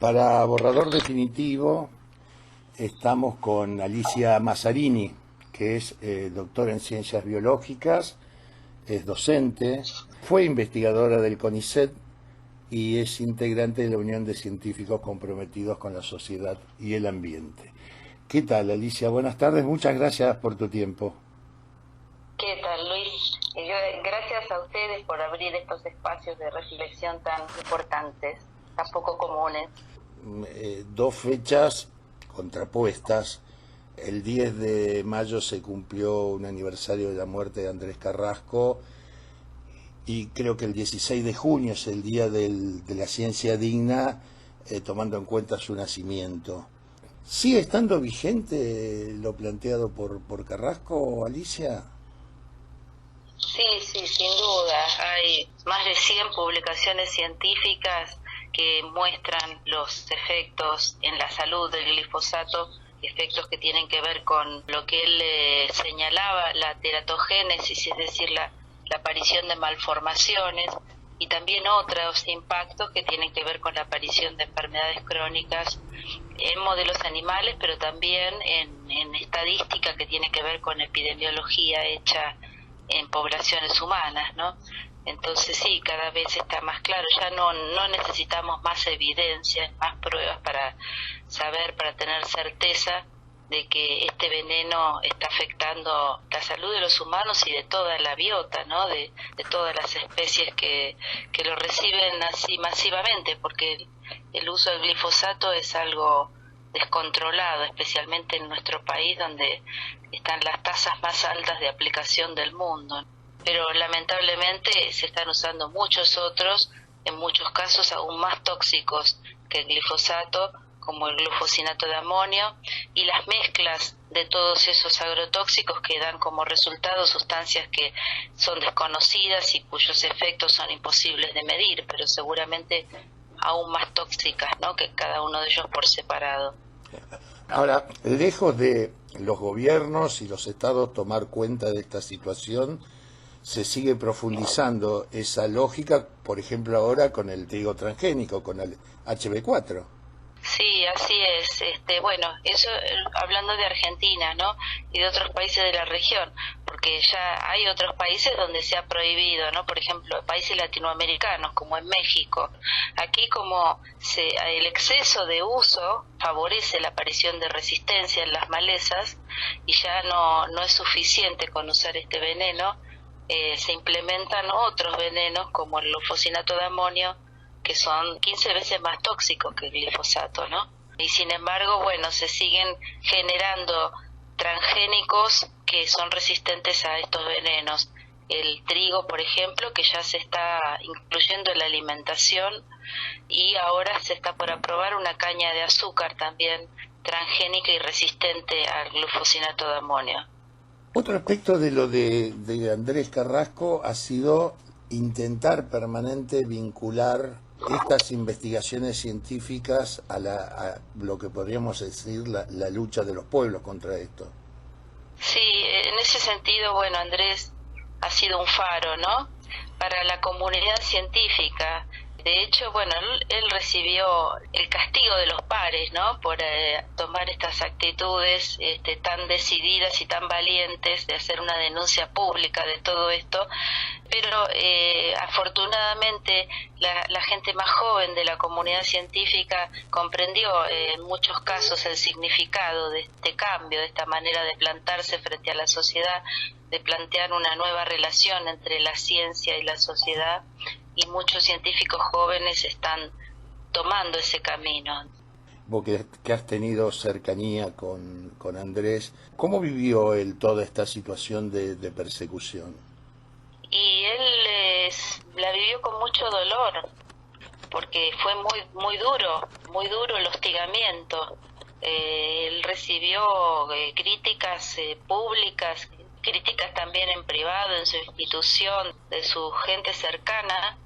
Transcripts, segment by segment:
Para Borrador Definitivo estamos con Alicia Mazzarini, que es doctora en Ciencias Biológicas, es docente, fue investigadora del CONICET y es integrante de la Unión de Científicos Comprometidos con la Sociedad y el Ambiente. ¿Qué tal, Alicia? Buenas tardes, muchas gracias por tu tiempo. ¿Qué tal, Luis? Gracias a ustedes por abrir estos espacios de reflexión tan importantes, tan poco comunes. Dos fechas contrapuestas. El 10 de mayo se cumplió un aniversario de la muerte de Andrés Carrasco y creo que el 16 de junio es el Día de la Ciencia Digna, tomando en cuenta su nacimiento. ¿Sigue estando vigente lo planteado por Carrasco, Alicia? Sí, sin duda. Hay más de 100 publicaciones científicas que muestran los efectos en la salud del glifosato, efectos que tienen que ver con lo que él señalaba, la teratogénesis, es decir, la aparición de malformaciones, y también otros impactos que tienen que ver con la aparición de enfermedades crónicas en modelos animales, pero también en estadística que tiene que ver con epidemiología hecha en poblaciones humanas, ¿no? Entonces sí, cada vez está más claro, ya no necesitamos más evidencia, más pruebas para saber, para tener certeza de que este veneno está afectando la salud de los humanos y de toda la biota, ¿no? De todas las especies que lo reciben así masivamente, porque el uso del glifosato es algo descontrolado, especialmente en nuestro país, donde están las tasas más altas de aplicación del mundo. Pero lamentablemente se están usando muchos otros, en muchos casos aún más tóxicos que el glifosato, como el glufosinato de amonio, y las mezclas de todos esos agrotóxicos que dan como resultado sustancias que son desconocidas y cuyos efectos son imposibles de medir, pero seguramente aún más tóxicas, ¿no?, que cada uno de ellos por separado. Ahora, lejos de los gobiernos y los estados tomar cuenta de esta situación, se sigue profundizando esa lógica, por ejemplo ahora con el trigo transgénico, con el HB4. Sí, así es. Bueno, eso hablando de Argentina, ¿no?, y de otros países de la región, porque ya hay otros países donde se ha prohibido, ¿no? Por ejemplo, países latinoamericanos como en México. Aquí como el exceso de uso favorece la aparición de resistencia en las malezas y ya no es suficiente con usar este veneno, se implementan otros venenos como el glufosinato de amonio, que son 15 veces más tóxicos que el glifosato, ¿no? Y sin embargo, bueno, se siguen generando transgénicos que son resistentes a estos venenos. El trigo, por ejemplo, que ya se está incluyendo en la alimentación, y ahora se está por aprobar una caña de azúcar también transgénica y resistente al glufosinato de amonio. Otro aspecto de lo de Andrés Carrasco ha sido intentar permanente vincular estas investigaciones científicas a lo que podríamos decir la lucha de los pueblos contra esto. Sí, en ese sentido, bueno, Andrés ha sido un faro, ¿no?, para la comunidad científica. De hecho, bueno, él recibió el castigo de los pares, ¿no?, por tomar estas actitudes tan decididas y tan valientes de hacer una denuncia pública de todo esto, pero afortunadamente la gente más joven de la comunidad científica comprendió en muchos casos el significado de este cambio, de esta manera de plantarse frente a la sociedad, de plantear una nueva relación entre la ciencia y la sociedad, y muchos científicos jóvenes están tomando ese camino. Vos que has tenido cercanía con Andrés, ¿cómo vivió él toda esta situación de persecución? Y él la vivió con mucho dolor, porque fue muy duro el hostigamiento. Él recibió críticas públicas, críticas también en privado, en su institución, de su gente cercana,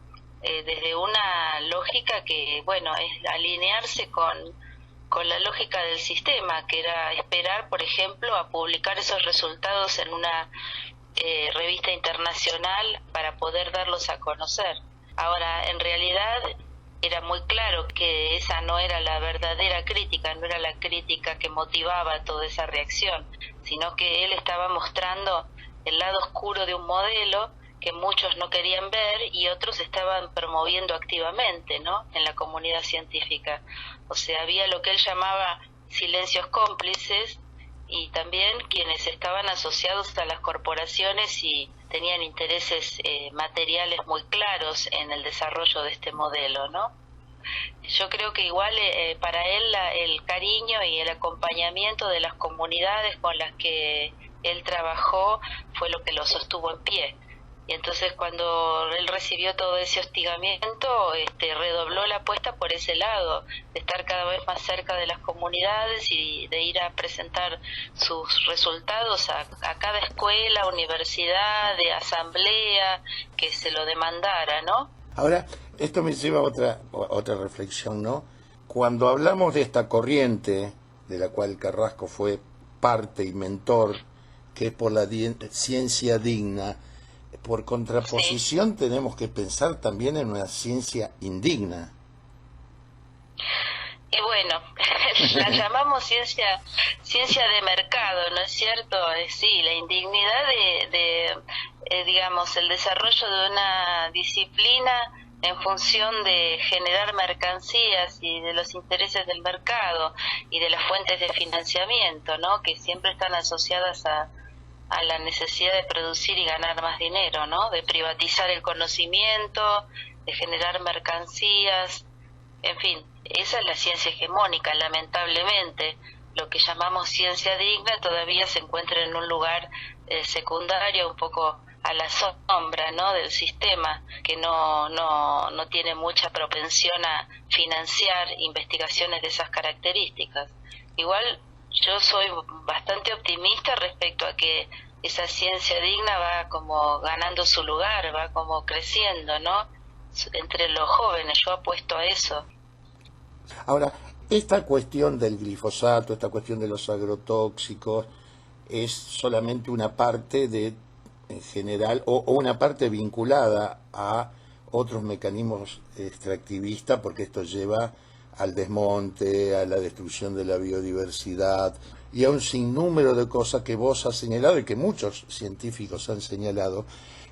desde una lógica que, bueno, es alinearse con la lógica del sistema, que era esperar, por ejemplo, a publicar esos resultados en una revista internacional para poder darlos a conocer. Ahora, en realidad, era muy claro que esa no era la verdadera crítica, no era la crítica que motivaba toda esa reacción, sino que él estaba mostrando el lado oscuro de un modelo que muchos no querían ver y otros estaban promoviendo activamente, ¿no?, en la comunidad científica. O sea, había lo que él llamaba silencios cómplices y también quienes estaban asociados a las corporaciones y tenían intereses materiales muy claros en el desarrollo de este modelo, ¿no? Yo creo que igual para él el cariño y el acompañamiento de las comunidades con las que él trabajó fue lo que lo sostuvo en pie. Y entonces cuando él recibió todo ese hostigamiento, redobló la apuesta por ese lado, de estar cada vez más cerca de las comunidades y de ir a presentar sus resultados a cada escuela, universidad, de asamblea, que se lo demandara, ¿no? Ahora, esto me lleva a otra reflexión, ¿no? Cuando hablamos de esta corriente, de la cual Carrasco fue parte y mentor, que es por la ciencia digna, por contraposición sí, tenemos que pensar también en una ciencia indigna. Y bueno, la llamamos ciencia de mercado, ¿no es cierto? Sí, la indignidad digamos, el desarrollo de una disciplina en función de generar mercancías y de los intereses del mercado y de las fuentes de financiamiento, ¿no?, que siempre están asociadas a la necesidad de producir y ganar más dinero, ¿no?, de privatizar el conocimiento, de generar mercancías, en fin, esa es la ciencia hegemónica. Lamentablemente, lo que llamamos ciencia digna todavía se encuentra en un lugar secundario, un poco a la sombra, ¿no?, del sistema, que no tiene mucha propensión a financiar investigaciones de esas características. Igual yo soy bastante optimista respecto a que esa ciencia digna va como ganando su lugar, va como creciendo, ¿no?, entre los jóvenes. Yo apuesto a eso. Ahora, esta cuestión del glifosato, esta cuestión de los agrotóxicos, es solamente una parte en general, o una parte vinculada a otros mecanismos extractivistas, porque esto lleva al desmonte, a la destrucción de la biodiversidad y a un sinnúmero de cosas que vos has señalado y que muchos científicos han señalado,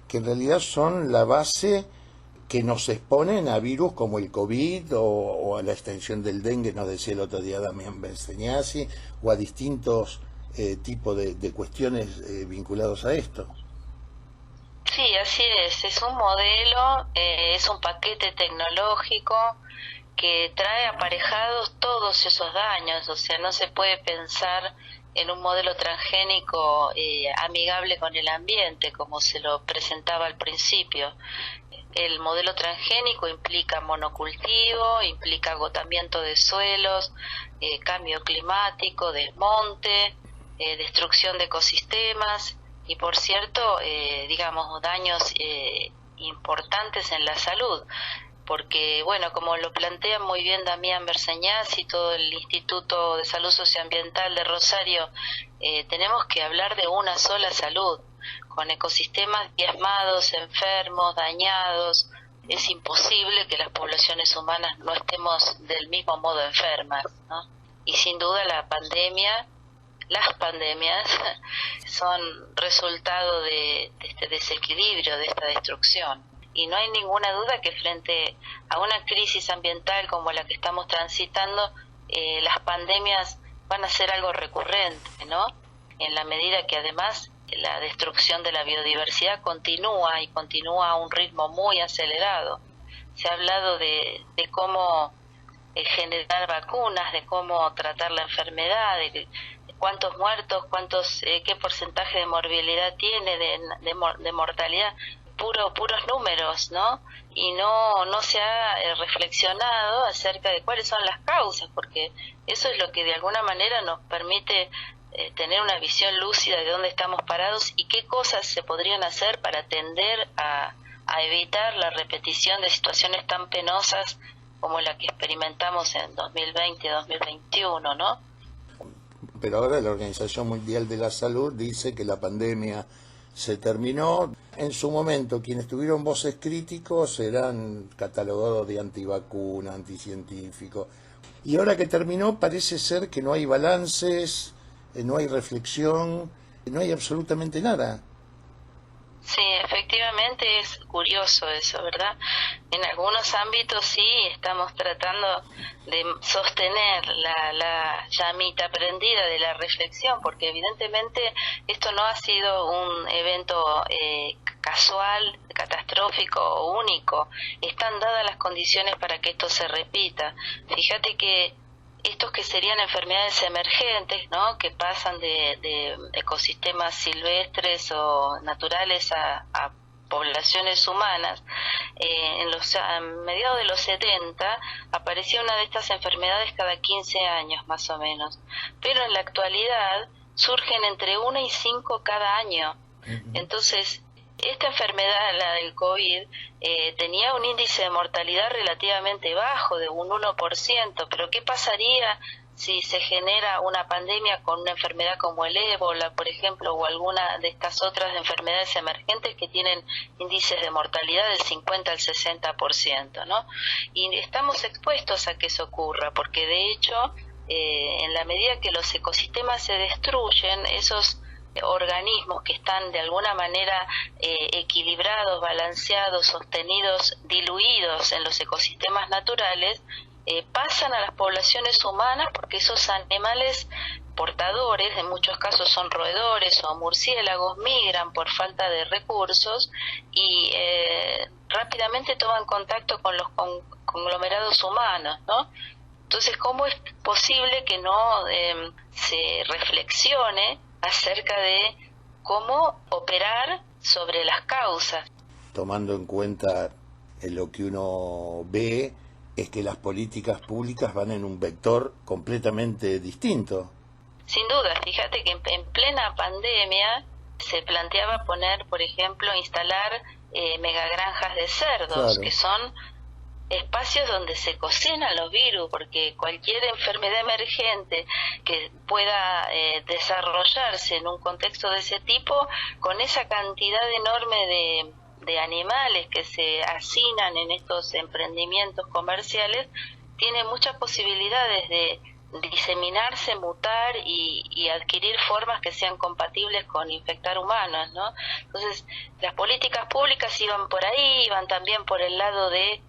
que en realidad son la base que nos exponen a virus como el COVID o a la extensión del dengue, nos decía el otro día Damián Benseñasi, o a distintos tipos de cuestiones vinculados a esto. Sí, así es un modelo, es un paquete tecnológico que trae aparejados todos esos daños. O sea, no se puede pensar en un modelo transgénico amigable con el ambiente, como se lo presentaba al principio. El modelo transgénico implica monocultivo, implica agotamiento de suelos, cambio climático, desmonte, destrucción de ecosistemas y, por cierto, digamos, daños importantes en la salud. Porque, bueno, como lo plantea muy bien Damián Berseñaz y todo el Instituto de Salud Socioambiental de Rosario, tenemos que hablar de una sola salud, con ecosistemas diezmados, enfermos, dañados. Es imposible que las poblaciones humanas no estemos del mismo modo enfermas, ¿no? Y sin duda las pandemias son resultado de este desequilibrio, de esta destrucción. Y no hay ninguna duda que frente a una crisis ambiental como la que estamos transitando, las pandemias van a ser algo recurrente, ¿no?, en la medida que además la destrucción de la biodiversidad continúa a un ritmo muy acelerado. Se ha hablado de cómo generar vacunas, de cómo tratar la enfermedad, de cuántos muertos, qué porcentaje de morbilidad tiene, de mortalidad, puros números, ¿no? Y no se ha reflexionado acerca de cuáles son las causas, porque eso es lo que de alguna manera nos permite tener una visión lúcida de dónde estamos parados y qué cosas se podrían hacer para tender a evitar la repetición de situaciones tan penosas como la que experimentamos en 2020-2021, ¿no? Pero ahora la Organización Mundial de la Salud dice que la pandemia se terminó. En su momento, quienes tuvieron voces críticos eran catalogados de antivacuna, anticientíficos. Y ahora que terminó, parece ser que no hay balances, no hay reflexión, no hay absolutamente nada. Sí, efectivamente es curioso eso, ¿verdad? En algunos ámbitos sí estamos tratando de sostener la llamita prendida de la reflexión, porque evidentemente esto no ha sido un evento casual, catastrófico o único. Están dadas las condiciones para que esto se repita. Fíjate que estos que serían enfermedades emergentes, ¿no?, que pasan de ecosistemas silvestres o naturales a poblaciones humanas, a mediados de los 70 aparecía una de estas enfermedades cada 15 años más o menos, pero en la actualidad surgen entre 1 y 5 cada año. Entonces, esta enfermedad, la del COVID, tenía un índice de mortalidad relativamente bajo, de un 1%, pero ¿qué pasaría si se genera una pandemia con una enfermedad como el ébola, por ejemplo, o alguna de estas otras enfermedades emergentes que tienen índices de mortalidad del 50 al 60%, ¿no? Y estamos expuestos a que eso ocurra, porque de hecho, en la medida que los ecosistemas se destruyen, esos organismos que están de alguna manera equilibrados, balanceados, sostenidos, diluidos en los ecosistemas naturales, pasan a las poblaciones humanas, porque esos animales portadores, en muchos casos son roedores o murciélagos, migran por falta de recursos y rápidamente toman contacto con los conglomerados humanos, ¿no? Entonces, ¿cómo es posible que no se reflexione acerca de cómo operar sobre las causas? Tomando en cuenta lo que uno ve, es que las políticas públicas van en un vector completamente distinto. Sin duda, fíjate que en plena pandemia se planteaba poner, por ejemplo, instalar megagranjas de cerdos, claro, que son espacios donde se cocinan los virus, porque cualquier enfermedad emergente que pueda desarrollarse en un contexto de ese tipo, con esa cantidad enorme de animales que se hacinan en estos emprendimientos comerciales, tiene muchas posibilidades de diseminarse, mutar y adquirir formas que sean compatibles con infectar humanos, ¿no? Entonces, las políticas públicas iban por ahí, iban también por el lado de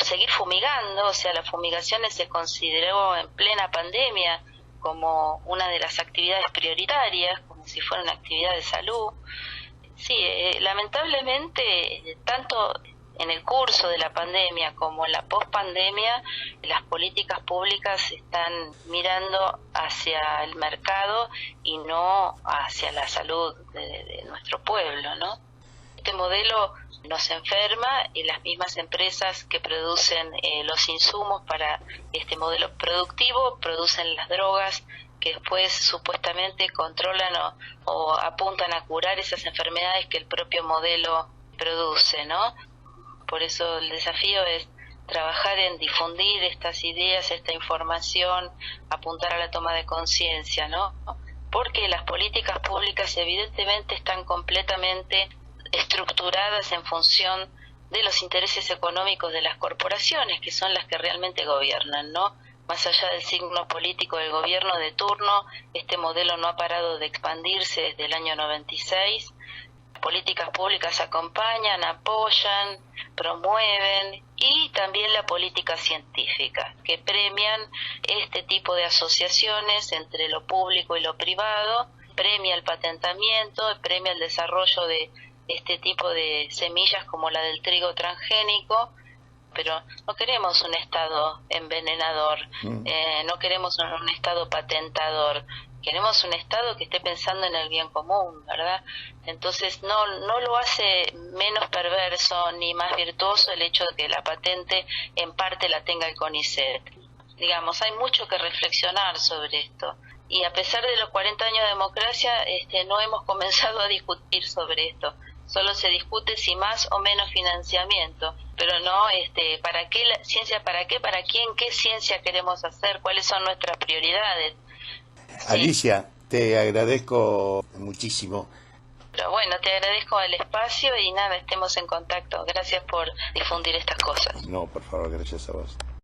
seguir fumigando, o sea, la fumigación se consideró en plena pandemia como una de las actividades prioritarias, como si fuera una actividad de salud. Sí, lamentablemente, tanto en el curso de la pandemia como en la pospandemia, las políticas públicas están mirando hacia el mercado y no hacia la salud de nuestro pueblo, ¿no? Este modelo nos enferma y las mismas empresas que producen los insumos para este modelo productivo producen las drogas que después supuestamente controlan o apuntan a curar esas enfermedades que el propio modelo produce, ¿no? Por eso el desafío es trabajar en difundir estas ideas, esta información, apuntar a la toma de conciencia, ¿no? Porque las políticas públicas evidentemente están completamente estructuradas en función de los intereses económicos de las corporaciones, que son las que realmente gobiernan, ¿no? Más allá del signo político del gobierno de turno, este modelo no ha parado de expandirse desde el año 96. Las políticas públicas acompañan, apoyan, promueven, y también la política científica, que premian este tipo de asociaciones entre lo público y lo privado, premia el patentamiento, premia el desarrollo de este tipo de semillas como la del trigo transgénico, pero no queremos un Estado envenenador, no queremos un Estado patentador, queremos un Estado que esté pensando en el bien común, ¿verdad? Entonces no lo hace menos perverso ni más virtuoso el hecho de que la patente en parte la tenga el CONICET. Digamos, hay mucho que reflexionar sobre esto. Y a pesar de los 40 años de democracia, no hemos comenzado a discutir sobre esto. Solo se discute si más o menos financiamiento, pero no para qué la ciencia, para quién, qué ciencia queremos hacer, cuáles son nuestras prioridades. Alicia, te agradezco muchísimo. Pero bueno, te agradezco el espacio y nada, estemos en contacto. Gracias por difundir estas cosas. No, por favor, gracias a vos.